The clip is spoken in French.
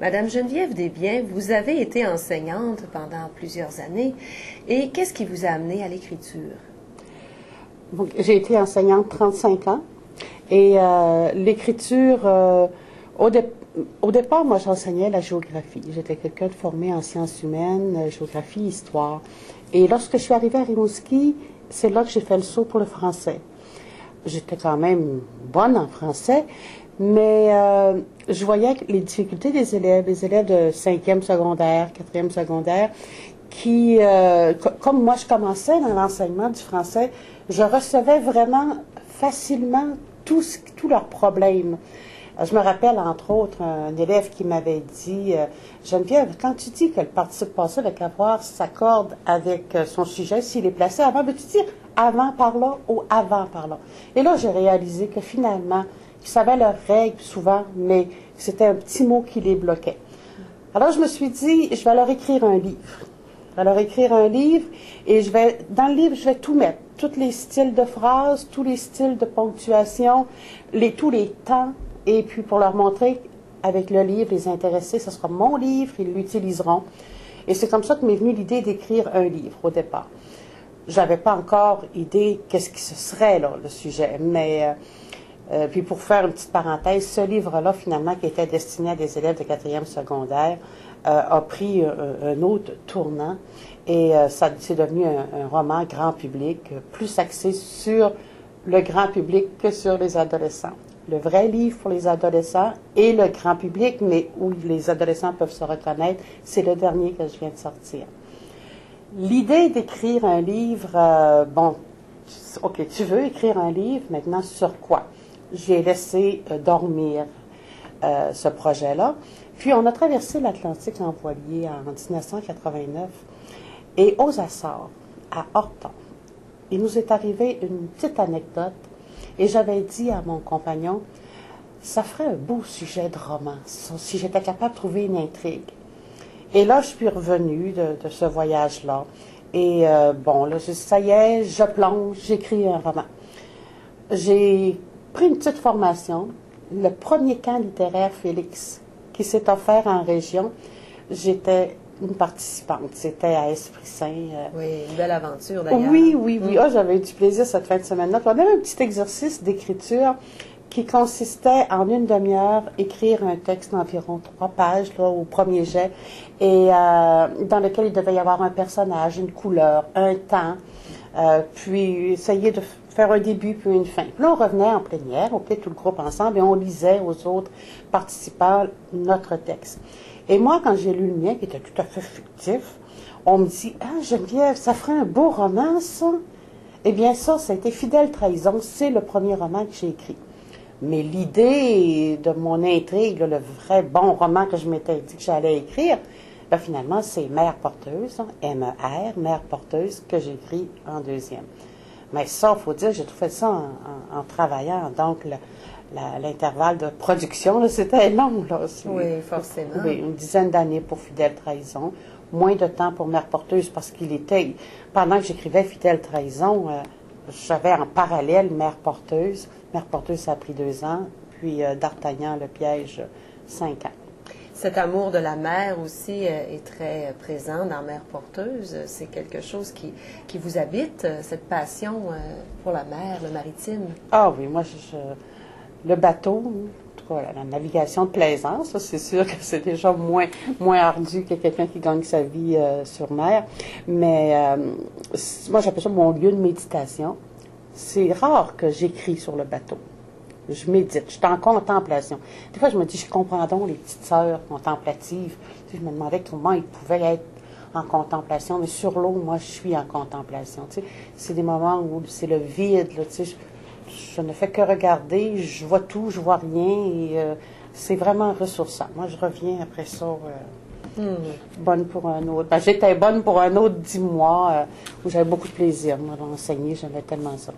Madame Geneviève Desbiens, vous avez été enseignante pendant plusieurs années. Et qu'est-ce qui vous a amené à l'écriture? J'ai été enseignante 35 ans. Et l'écriture, au départ, moi, j'enseignais la géographie. J'étais quelqu'un de formé en sciences humaines, géographie, histoire. Et lorsque je suis arrivée à Rimouski, c'est là que j'ai fait le saut pour le français. J'étais quand même bonne en français, mais je voyais les difficultés des élèves, les élèves de 5e secondaire, 4e secondaire, qui, comme moi je commençais dans l'enseignement du français, je recevais vraiment facilement tous leurs problèmes. Je me rappelle, entre autres, un élève qui m'avait dit « Geneviève, quand tu dis que le participe passé avec avoir s'accorde avec son sujet, s'il est placé avant, veux-tu dire avant par là ou avant par là? » Et là, j'ai réalisé que finalement, ils savaient leurs règles souvent, mais c'était un petit mot qui les bloquait. Alors, je me suis dit, je vais leur écrire un livre. Je vais leur écrire un livre et dans le livre, je vais tout mettre. Tous les styles de phrases, tous les styles de ponctuation, tous les temps. Et puis, pour leur montrer, avec le livre, les intéressés, ce sera mon livre, ils l'utiliseront. Et c'est comme ça que m'est venue l'idée d'écrire un livre au départ. J'avais pas encore idée qu'est-ce qui ce serait, là, le sujet. Mais, puis pour faire une petite parenthèse, ce livre-là, finalement, qui était destiné à des élèves de 4e secondaire, a pris un autre tournant. Et c'est devenu un roman grand public, plus axé sur le grand public que sur les adolescents. Le vrai livre pour les adolescents et le grand public, mais où les adolescents peuvent se reconnaître, c'est le dernier que je viens de sortir. L'idée d'écrire un livre, OK, tu veux écrire un livre, maintenant sur quoi? J'ai laissé dormir ce projet-là. Puis on a traversé l'Atlantique en voilier en 1989 et aux Açores, à Horton, il nous est arrivé une petite anecdote. Et j'avais dit à mon compagnon, ça ferait un beau sujet de roman, si j'étais capable de trouver une intrigue. Et là, je suis revenue de ce voyage-là. Et là, ça y est, je plonge, j'écris un roman. J'ai pris une petite formation. Le premier camp littéraire Félix, qui s'est offert en région, j'étais une participante. C'était à Esprit-Saint. Oui, une belle aventure d'ailleurs. Oui. Ah, j'avais eu du plaisir cette fin de semaine-là. On avait un petit exercice d'écriture qui consistait en une demi-heure écrire un texte d'environ 3 pages là, au premier jet et dans lequel il devait y avoir un personnage, une couleur, un temps, puis essayer de faire un début puis une fin. Puis là, on revenait en plénière, on était tout le groupe ensemble et on lisait aux autres participants notre texte. Et moi, quand j'ai lu le mien, qui était tout à fait fictif, on me dit « Ah, Geneviève, ça ferait un beau roman, ça? » Eh bien, ça a été Fidèle Trahison. C'est le premier roman que j'ai écrit. Mais l'idée de mon intrigue, le vrai bon roman que je m'étais dit que j'allais écrire, là, finalement, c'est Mère porteuse, M-E-R, Mère porteuse, que j'ai écrit en deuxième. Mais ça, il faut dire, j'ai tout fait ça en travaillant. Donc, l'intervalle de production, c'était long. Là. Oui, forcément. Oui, une dizaine d'années pour Fidèle Trahison. Moins de temps pour Mère porteuse parce qu'il était... Pendant que j'écrivais Fidèle Trahison, j'avais en parallèle Mère porteuse. Mère porteuse, ça a pris 2 ans. Puis D'Artagnan, le piège, 5 ans. Cet amour de la mer aussi est très présent dans Mère porteuse. C'est quelque chose qui vous habite, cette passion pour la mer, le maritime. Ah oui, moi, le bateau, en tout cas, la navigation de plaisance, c'est sûr que c'est déjà moins ardu que quelqu'un qui gagne sa vie sur mer. Mais moi, j'appelle ça mon lieu de méditation. C'est rare que j'écris sur le bateau. Je médite, je suis en contemplation. Des fois, je me dis, je comprends donc les petites sœurs contemplatives. Tu sais, je me demandais comment ils pouvaient être en contemplation, mais sur l'eau, moi, je suis en contemplation. Tu sais, c'est des moments où c'est le vide, là, tu sais, je ne fais que regarder, je vois tout, je vois rien, et c'est vraiment ressourçant. Moi, je reviens après ça, bonne pour un autre. Ben, j'étais bonne pour un autre 10 mois, où j'avais beaucoup de plaisir, moi, d'enseigner, j'aimais tellement ça.